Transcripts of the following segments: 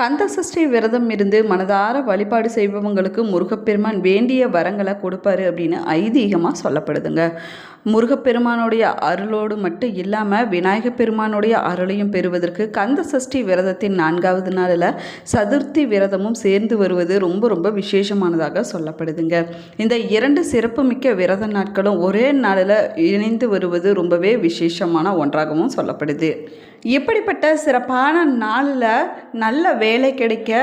கந்த சஷ்டி விரதம் இருந்து மனதார வழிபாடு செய்பவங்களுக்கு முருகப்பெருமான் வேண்டிய வரங்களை கொடுப்பாரு அப்படின்னு ஐதீகமாக சொல்லப்படுதுங்க. முருகப்பெருமானுடைய அருளோடு மட்டும் இல்லாமல் விநாயகப் பெருமானுடைய அருளையும் பெறுவதற்கு கந்த சஷ்டி விரதத்தின் 4வது நாளில் சதுர்த்தி விரதமும் சேர்ந்து வருவது ரொம்ப ரொம்ப விசேஷமானதாக சொல்லப்படுதுங்க. இந்த 2 சிறப்புமிக்க விரத நாட்களும் ஒரே நாளில் இணைந்து வருவது ரொம்பவே விசேஷமான ஒன்றாகவும் சொல்லப்படுது. இப்படிப்பட்ட சிறப்பான நாளில் நல்ல வேலை கிடைக்க,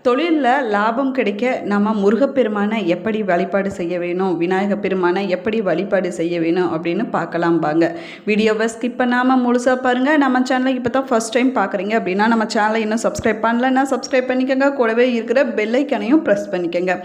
தொழிலில் லாபம் கிடைக்க நம்ம முருகப்பெருமானை எப்படி வழிபாடு செய்ய வேணும், விநாயகப் பெருமானை எப்படி வழிபாடு செய்ய வேணும் அப்படின்னு பார்க்கலாம் பாங்க. வீடியோவை ஸ்கிப் பண்ணாமல் முழுசாக பாருங்கள். நம்ம சேனலை இப்போ தான் ஃபஸ்ட் டைம் பார்க்குறீங்க அப்படின்னா நம்ம சேனலை இன்னும் சப்ஸ்கிரைப் பண்ணலன்னா சப்ஸ்கிரைப் பண்ணிக்கோங்க. கூடவே இருக்கிற பெல்லைக்கனையும் ப்ரெஸ் பண்ணிக்கோங்க.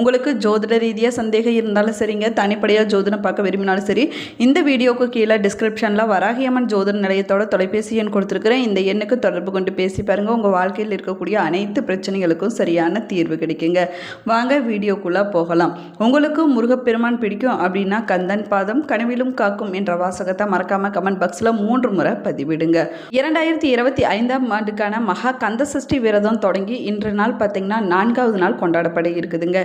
உங்களுக்கு ஜோதிட ரீதியாக சந்தேகம் இருந்தாலும் சரிங்க, தனிப்படையாக ஜோதிடம் பார்க்க விரும்பினாலும் சரி, இந்த வீடியோவுக்கு கீழே டிஸ்கிரிப்ஷனில் வராகியம்மன் ஜோதிட நிலையத்தோட தொலைபேசி எண் கொடுத்துருக்குறேன். இந்த எண்ணுக்கு தொடர்பு கொண்டு பேசி பாருங்கள். உங்கள் வாழ்க்கையில் இருக்கக்கூடிய அனைத்து பிரச்சனைகளுக்கும் சரியான தீர்வு கிடைக்குங்க. வாங்க வீடியோக்குள்ள போகலாம். உங்களுக்கு முருகப்பெருமான் பிடிக்கும் அப்படின்னா கந்தன் பாதம் கனவிலும் காக்கும் என்ற வாசகத்தை மறக்காம கமெண்ட் பாக்ஸ்ல 3 முறை பதிவிடுங்க. 2025ஆம் ஆண்டுக்கான மகா கந்த சஷ்டி விரதம் தொடங்கி இன்று நாள் பார்த்தீங்கன்னா 4வது நாள் கொண்டாடப்பட இருக்குதுங்க.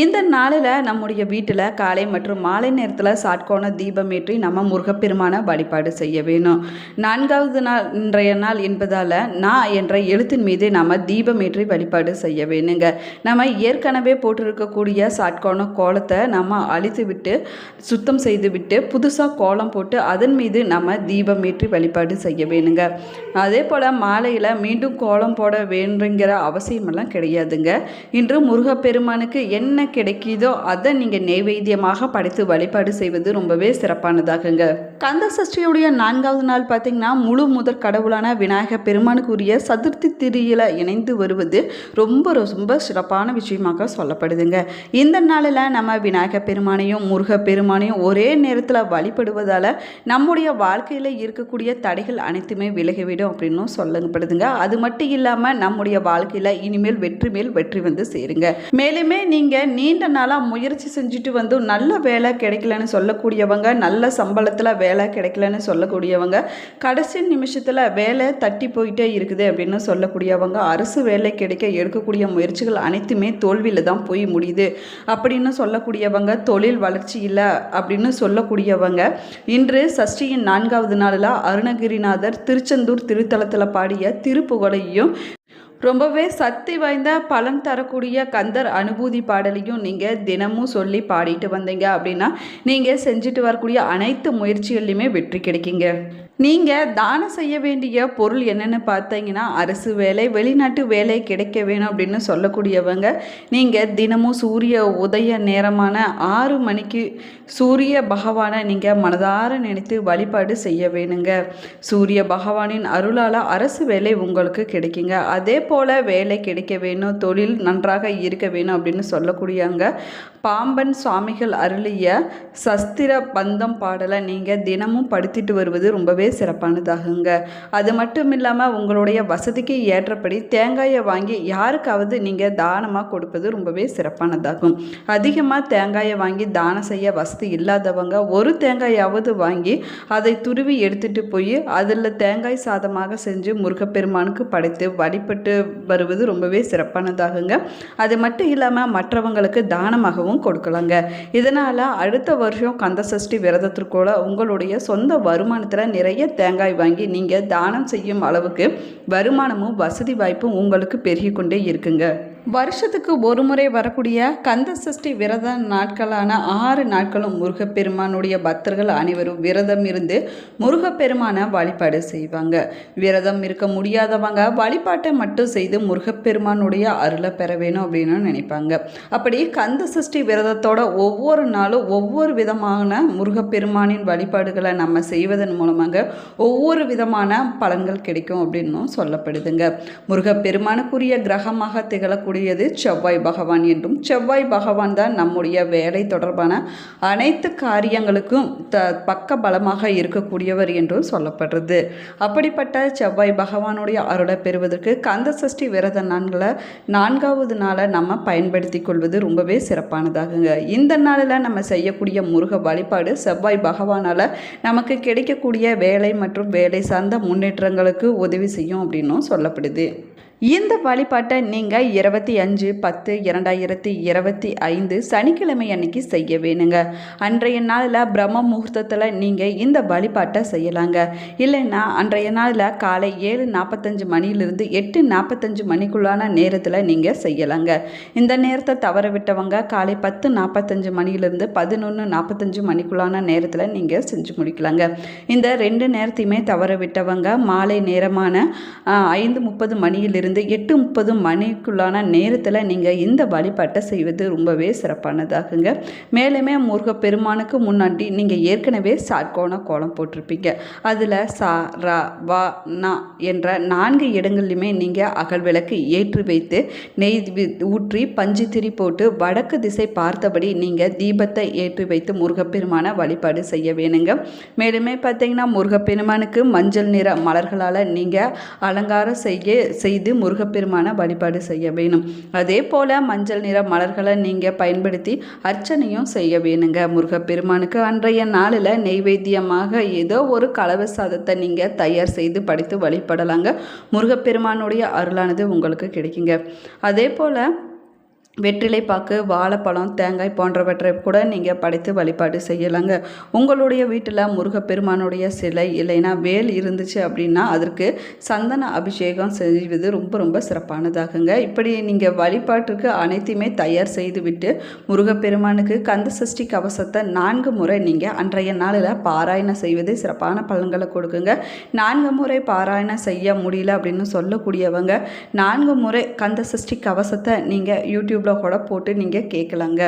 இந்த நாளில் நம்முடைய வீட்டில் காலை மற்றும் மாலை நேரத்தில் சாட்கோண தீபம் ஏற்றி நம்ம முருகப்பெருமான வழிபாடு செய்ய வேணும். 4வது நாள் இன்றைய நாள் என்பதால் நான் என்ற எழுத்தின் மீது நம்ம தீபம் ஏற்றி வழிபாடு செய்ய வேணுங்க. நம்ம ஏற்கனவே போட்டிருக்கக்கூடிய சாட்கோண கோலத்தை நம்ம அழித்து விட்டு சுத்தம் செய்து விட்டு புதுசாக கோலம் போட்டு அதன் மீது நம்ம தீபம் ஏற்றி வழிபாடு செய்ய வேணுங்க. அதே போல் மாலையில் மீண்டும் கோலம் போட வேண்டுங்கிற அவசியமெல்லாம் கிடையாதுங்க. இன்று முருகப்பெருமானுக்கு என்ன கிடைக்குதோ அதை நீங்கள் நெய்வேத்தியமாக படைத்து வழிபாடு செய்வது ரொம்பவே சிறப்பானதாகுங்க. கந்த சஷ்டியுடைய 4வது நாள் பார்த்தீங்கன்னா முழு முதற் கடவுளான விநாயகப் பெருமானுக்குரிய சதுர்த்தி திதியில் இணைந்து வருவது ரொம்ப சிறப்பான விஷயமாக சொல்லப்படுதுங்க. இந்த நாளில் நம்ம விநாயகப் பெருமானையும் முருகப்பெருமானையும் ஒரே நேரத்தில் வழிபடுவதால் நம்முடைய வாழ்க்கையில் இருக்கக்கூடிய தடைகள் அனைத்துமே விலகிவிடும் அப்படின்னு சொல்லப்படுதுங்க. அது மட்டும் இல்லாமல் நம்முடைய வாழ்க்கையில் இனிமேல் வெற்றி மேல் வெற்றி வந்து சேருங்க. மேலுமே நீங்கள் நீண்ட நாளாக முயற்சி செஞ்சுட்டு வந்து நல்ல வேலை கிடைக்கலன்னு சொல்லக்கூடியவங்க, நல்ல சம்பளத்தில் வேலை கிடைக்கலன்னு சொல்லக்கூடியவங்க, கடைசி நிமிஷத்தில் வேலை தட்டி போயிட்டே இருக்குது அப்படின்னு சொல்லக்கூடியவங்க, அரசு வேலை கிடைக்க எடுக்கக்கூடிய முயற்சிகள் அனைத்துமே தோல்வியில் தான் போய் முடியுது அப்படின்னு சொல்லக்கூடியவங்க, தொழில் வளர்ச்சி இல்லை அப்படின்னு சொல்லக்கூடியவங்க, இன்று சஷ்டியின் 4வது நாளில் அருணகிரிநாதர் திருச்செந்தூர் திருத்தலத்தில் பாடிய திருப்புகழையும் ரொம்பவே சக்தி வாய்ந்த பலன் தரக்கூடிய கந்தர் அனுபூதி பாடலையும் நீங்கள் தினமும் சொல்லி பாடிட்டு வந்தீங்க அப்படின்னா நீங்கள் செஞ்சுட்டு வரக்கூடிய அனைத்து முயற்சிகள்லையுமே வெற்றி கிடைக்குங்க. நீங்கள் தானம் செய்ய வேண்டிய பொருள் என்னென்னு பார்த்தீங்கன்னா அரசு வேலை, வெளிநாட்டு வேலை கிடைக்க வேணும் அப்படின்னு சொல்லக்கூடியவங்க, நீங்கள் தினமும் சூரிய உதய நேரமான 6 மணிக்கு சூரிய பகவானை நீங்கள் மனதார நினைத்து வழிபாடு செய்ய வேணுங்க. சூரிய பகவானின் அருளால் அரசு வேலை உங்களுக்கு கிடைக்குங்க. அதே போல் வேலை கிடைக்க வேணும், தொழில் நன்றாக இருக்க வேணும் அப்படின்னு சொல்லக்கூடியவங்க பாம்பன் சுவாமிகள் அருளிய சஸ்திர பந்தம் பாடலை நீங்கள் தினமும் படித்துட்டு வருவது ரொம்பவே சிறப்பானதாகுங்க. அது மட்டும் இல்லாமல் உங்களுடைய வசதிக்கு ஏற்றபடி தேங்காயை வாங்கி யாருக்காவது நீங்கள் தானமாக கொடுப்பது ரொம்பவே சிறப்பானதாகும். அதிகமாக தேங்காயை வாங்கி தானம் செய்ய வசதி இல்லாதவங்க ஒரு தேங்காயாவது வாங்கி அதை துருவி எடுத்துட்டு போய் அதில் தேங்காய் சாதமாக செஞ்சு முருகப்பெருமானுக்கு படைத்து வழிபட்டு வருவது ரொம்பவே சிறப்பானதாகுங்க. அது மட்டும் இல்லாமல் மற்றவங்களுக்கு தானமாகவும் கொடுக்கலாங்க. இதனால் அடுத்த வருஷம் கந்த சஷ்டி விரதத்திற்குள்ள உங்களுடைய சொந்த வருமானத்தில் நிறைய தேங்காய் வாங்கி நீங்கள் தானம் செய்யும் அளவுக்கு வருமானமும் வசதி வாய்ப்பும் உங்களுக்கு பெருகிக்கொண்டே இருக்குங்க. வருஷத்துக்கு ஒரு முறை வரக்கூடிய கந்த சஷ்டி விரத நாட்களான 6 நாட்களும் முருகப்பெருமானுடைய பக்தர்கள் அனைவரும் விரதம் இருந்து முருகப்பெருமானை வழிபாடு செய்வாங்க. விரதம் இருக்க முடியாதவங்க வழிபாட்டை மட்டும் செய்து முருகப்பெருமானுடைய அருளை பெற வேணும் அப்படின்னு நினைப்பாங்க. அப்படி கந்த சஷ்டி விரதத்தோட ஒவ்வொரு நாளும் ஒவ்வொரு விதமான முருகப்பெருமானின் வழிபாடுகளை நம்ம செய்வதன் மூலமாக ஒவ்வொரு விதமான பலன்கள் கிடைக்கும் அப்படின்னும் சொல்லப்படுதுங்க. முருகப்பெருமானுக்குரிய கிரகமாக திகழக்கூடிய செவ்வாய் பகவான் என்றும், செவ்வாய் பகவான் தான் நம்முடைய வேலை தொடர்பான அனைத்து காரியங்களுக்கும் பக்க பலமாக இருக்கக்கூடியவர் என்றும் சொல்லப்படுறது. அப்படிப்பட்ட செவ்வாய் பகவானுடைய அருளை பெறுவதற்கு கந்த சஷ்டி விரத நாட்களை 4வது நாளை நம்ம பயன்படுத்தி கொள்வது ரொம்பவே சிறப்பானதாகுங்க. இந்த நாளில் நம்ம செய்யக்கூடிய முருக வழிபாடு செவ்வாய் பகவானால் நமக்கு கிடைக்கக்கூடிய வேலை மற்றும் வேலை சார்ந்த முன்னேற்றங்களுக்கு உதவி செய்யும் அப்படின்னும் சொல்லப்படுது. இந்த வழிபாட்டை நீங்கள் 25/10/2025 சனிக்கிழமை அன்னைக்கு செய்ய வேணுங்க. அன்றைய நாளில் பிரம்ம முகூர்த்தத்தில் நீங்கள் இந்த வழிபாட்டை செய்யலாங்க. இல்லைன்னா அன்றைய நாளில் காலை 7:45 மணியிலிருந்து 8:45 மணிக்குள்ளான நேரத்தில் நீங்கள் செய்யலாங்க. இந்த நேரத்தை தவற விட்டவங்க காலை 10:45 மணியிலிருந்து 11:45 மணிக்குள்ளான நேரத்தில் நீங்கள் செஞ்சு முடிக்கலாங்க. இந்த 2 நேரத்தையுமே தவற விட்டவங்க மாலை நேரமான 5:30 மணியிலிருந்து 8:30 மணிக்குள்ளான நேரத்தில் நீங்கள் இந்த வழிபாட்டை செய்வது ரொம்பவே சிறப்பானதாகுங்க. மேலுமே முருகப்பெருமானுக்கு முன்னாடி நீங்கள் ஏற்கனவே சாட்கோண கோலம் போட்டிருப்பீங்க. அதில் சா ரா வா நா என்ற 4 இடங்கள்லையுமே நீங்கள் அகல் விளக்கு ஏற்றி வைத்து நெய் ஊற்றி பஞ்சு திரி போட்டு வடக்கு திசை பார்த்தபடி நீங்கள் தீபத்தை ஏற்றி வைத்து முருகப்பெருமான வழிபாடு செய்ய வேணுங்க. மேலுமே பார்த்தீங்கன்னா முருகப்பெருமானுக்கு மஞ்சள் நிற மலர்களால் நீங்கள் அலங்காரம் செய்து முருகப்பெருமான வழிபாடு செய்ய வேணும். அதே போல் மஞ்சள் நிற மலர்களை நீங்கள் பயன்படுத்தி அர்ச்சனையும் செய்ய வேணுங்க. முருகப்பெருமானுக்கு அன்றைய நாளில் நெய்வேத்தியமாக ஏதோ ஒரு கலவை சாதத்தை நீங்கள் தயார் செய்து படைத்து வழிபடலாங்க. முருகப்பெருமானுடைய அருளானது உங்களுக்கு கிடைக்குங்க. அதே போல் வெற்றிலை பாக்கு, வாழைப்பழம், தேங்காய் போன்றவற்றை கூட நீங்கள் படைத்து வழிபாடு செய்யலாங்க. உங்களுடைய வீட்டில் முருகப்பெருமானுடைய சிலை இல்லைன்னா வேல் இருந்துச்சு அப்படின்னா அதற்கு சந்தன அபிஷேகம் செய்வது ரொம்ப ரொம்ப சிறப்பானதாகுங்க. இப்படி நீங்கள் வழிபாட்டுக்கு அனைத்தையுமே தயார் செய்துவிட்டு முருகப்பெருமானுக்கு கந்த சஷ்டி கவசத்தை 4 முறை நீங்கள் அன்றைய நாளில் பாராயணம் செய்வது சிறப்பான பலன்களை கொடுக்குங்க. 4 முறை பாராயணம் செய்ய முடியல அப்படின்னு சொல்லக்கூடியவங்க 4 முறை கந்த சஷ்டி கவசத்தை நீங்கள் யூடியூப் கூட போட்டு நீங்கள் கேட்கலாங்க.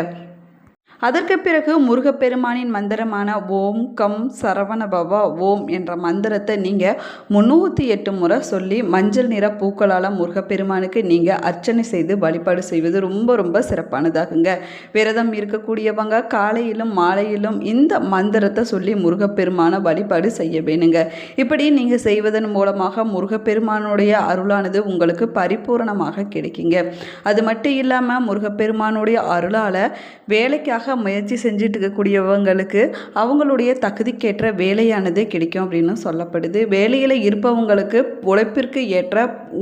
அதற்கு பிறகு முருகப்பெருமானின் மந்திரமான ஓம் கம் சரவண பவா ஓம் என்ற மந்திரத்தை நீங்கள் 308 முறை சொல்லி மஞ்சள் நிற பூக்களால் முருகப்பெருமானுக்கு நீங்கள் அர்ச்சனை செய்து வழிபாடு செய்வது ரொம்ப ரொம்ப சிறப்பானதாகுங்க. விரதம் இருக்கக்கூடியவங்க காலையிலும் மாலையிலும் இந்த மந்திரத்தை சொல்லி முருகப்பெருமான வழிபாடு செய்ய வேணுங்க. இப்படி நீங்கள் செய்வதன் மூலமாக முருகப்பெருமானுடைய அருளானது உங்களுக்கு பரிபூரணமாக கிடைக்குங்க. அது மட்டும் இல்லாமல் முருகப்பெருமானுடைய அருளால் வேலைக்காக முயற்சி செஞ்சுட்டு இருக்கக்கூடியவங்களுக்கு அவங்களுடைய தகுதிக்கேற்ற வேலையானது கிடைக்கும் அப்படின்னு சொல்லப்படுது. வேலையில் இருப்பவங்களுக்கு உழைப்பிற்கு ஏற்ற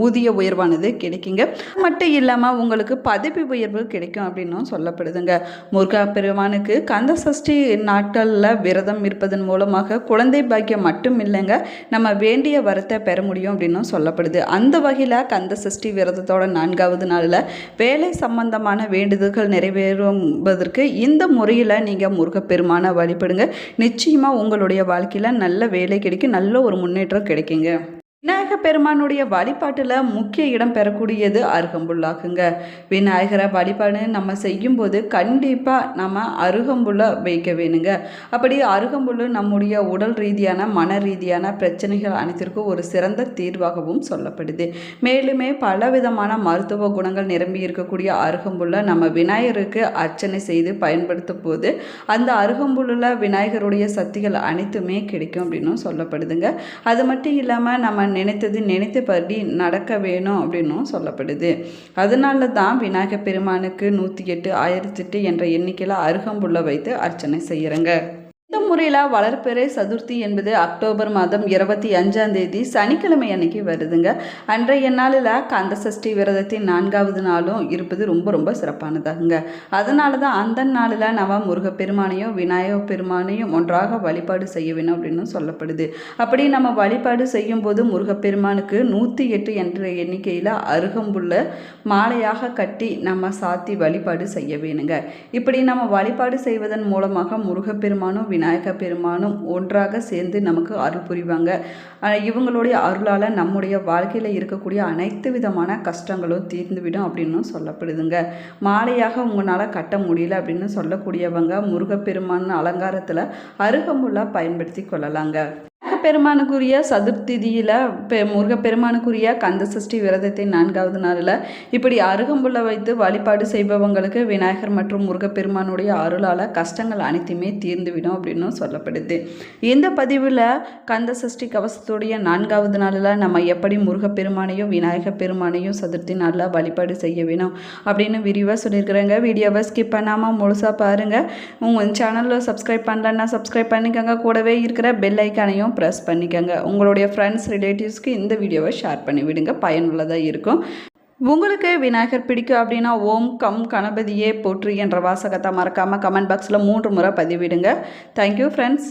ஊதிய உயர்வானது கிடைக்குங்க. மட்டும் இல்லாமல் உங்களுக்கு பதவி உயர்வு கிடைக்கும் அப்படின்னும் சொல்லப்படுதுங்க. முருகப்பெருமானுக்கு கந்த சஷ்டி நாட்களில் விரதம் இருப்பதன் மூலமாக குழந்தை பாக்கியம் மட்டும் இல்லைங்க, நம்ம வேண்டிய வரத்தை பெற முடியும் அப்படின்னும் சொல்லப்படுது. அந்த வகையில் கந்த சஷ்டி விரதத்தோட 4வது நாளில் வேலை சம்பந்தமான வேண்டுதல்கள் நிறைவேறுவதற்கு இந்த முறையில் நீங்கள் முருகப்பெருமானை வழிபடுங்க. நிச்சயமாக உங்களுடைய வாழ்க்கையில் நல்ல வேலை கிடைக்கும், நல்ல ஒரு முன்னேற்றம் கிடைக்குங்க. விநாயகர் பெருமானுடைய வழிபாட்டில் முக்கிய இடம் பெறக்கூடியது அருகம்புல்லாகுங்க. விநாயகரை வழிபாடு நம்ம செய்யும்போது கண்டிப்பாக நம்ம அருகம்புல்லை வைக்க வேணுங்க. அப்படி அருகம்புல் நம்முடைய உடல் ரீதியான மன ரீதியான பிரச்சனைகள் அனைத்திற்கும் ஒரு சிறந்த தீர்வாகவும் சொல்லப்படுது. மேலுமே பலவிதமான மருத்துவ குணங்கள் நிரம்பி இருக்கக்கூடிய அருகம்புல்லை நம்ம விநாயகருக்கு அர்ச்சனை செய்து பயன்படுத்தும் போது அந்த அருகம்புல்லில் விநாயகருடைய சக்திகள் அனைத்துமே கிடைக்கும் அப்படின்னும் சொல்லப்படுதுங்க. அது மட்டும் இல்லாமல் நம்ம நினைத்தபடி நடக்க வேணும் அப்படின்னும் சொல்லப்படுது. அதனால தான் விநாயகர் பெருமானுக்கு 108 1008 என்ற எண்ணிக்கையில் அருகம்புல்லை வைத்து அர்ச்சனை செய்கிறேங்க. இந்த முறையில் வளர்பிறை சதுர்த்தி என்பது அக்டோபர் மாதம் 25ஆம் தேதி சனிக்கிழமை அன்னைக்கு வருதுங்க. அன்றைய நாளில் கந்த சஷ்டி விரதத்தின் 4வது நாளும் இருப்பது ரொம்ப ரொம்ப சிறப்பானதாகுங்க. அதனால தான் அந்த நாளில் நம்ம முருகப்பெருமானையும் விநாயகர் பெருமானையும் ஒன்றாக வழிபாடு செய்ய வேணும் அப்படின்னு சொல்லப்படுது. அப்படி நம்ம வழிபாடு செய்யும் போது முருகப்பெருமானுக்கு 108 என்ற எண்ணிக்கையில் அருகம்புல்லை மாலையாக கட்டி நம்ம சாத்தி வழிபாடு செய்ய வேணுங்க. இப்படி நம்ம வழிபாடு செய்வதன் மூலமாக முருகப்பெருமானும் விநாயகர் பெருமானும் ஒன்றாக சேர்ந்து நமக்கு அருள் புரிவாங்க. இவங்களுடைய அருளால் நம்முடைய வாழ்க்கையில் இருக்கக்கூடிய அனைத்து விதமான கஷ்டங்களும் தீர்ந்துவிடும் அப்படின்னும் சொல்லப்படுதுங்க. மாலையாக உங்களால் கட்ட முடியல அப்படின்னு சொல்லக்கூடியவங்க முருகப்பெருமான் அலங்காரத்தில் அருகம்புல்லை பயன்படுத்தி கொள்ளலாங்க. முருகப்பெருமானுக்குரிய சதுர்த்திதியில் முருகப்பெருமானுக்குரிய கந்த சஷ்டி விரதத்தின் 4வது நாளில் இப்படி அருகம்புல்லை வைத்து வழிபாடு செய்பவங்களுக்கு விநாயகர் மற்றும் முருகப்பெருமானுடைய அருளால் கஷ்டங்கள் அனைத்துமே தீர்ந்துவிடும் அப்படின்னு சொல்லப்படுது. இந்த பதிவில் கந்த சஷ்டி கவசத்துடைய 4வது நாளில் நம்ம எப்படி முருகப்பெருமானையும் விநாயகர் பெருமானையும் சதுர்த்தி நாளில் வழிபாடு செய்ய வேணும் அப்படின்னு விரிவாக சொல்லியிருக்கிறேங்க. வீடியோவை ஸ்கிப் பண்ணாமல் முழுசாக பாருங்கள். உங்கள் சேனலில் சப்ஸ்கிரைப் பண்ணலன்னா சப்ஸ்கிரைப் பண்ணிக்கோங்க. கூடவே இருக்கிற பெல் ஐக்கானையும் ப்ரெஸ் ப்ளஸ் பண்ணிக்கோங்க. உங்களுடைய ஃப்ரெண்ட்ஸ் ரிலேட்டிவ்ஸ்க்கு இந்த வீடியோவை ஷேர் பண்ணி விடுங்க, பயனுள்ளதாக இருக்கும். உங்களுக்கு விநாயகர் பிடிக்கும் அப்படின்னா ஓம் கம் கணபதியே போற்றி என்ற வாசகத்தை மறக்காமல் கமெண்ட் பாக்ஸில் 3 முறை பதிவிடுங்க. Thank you friends.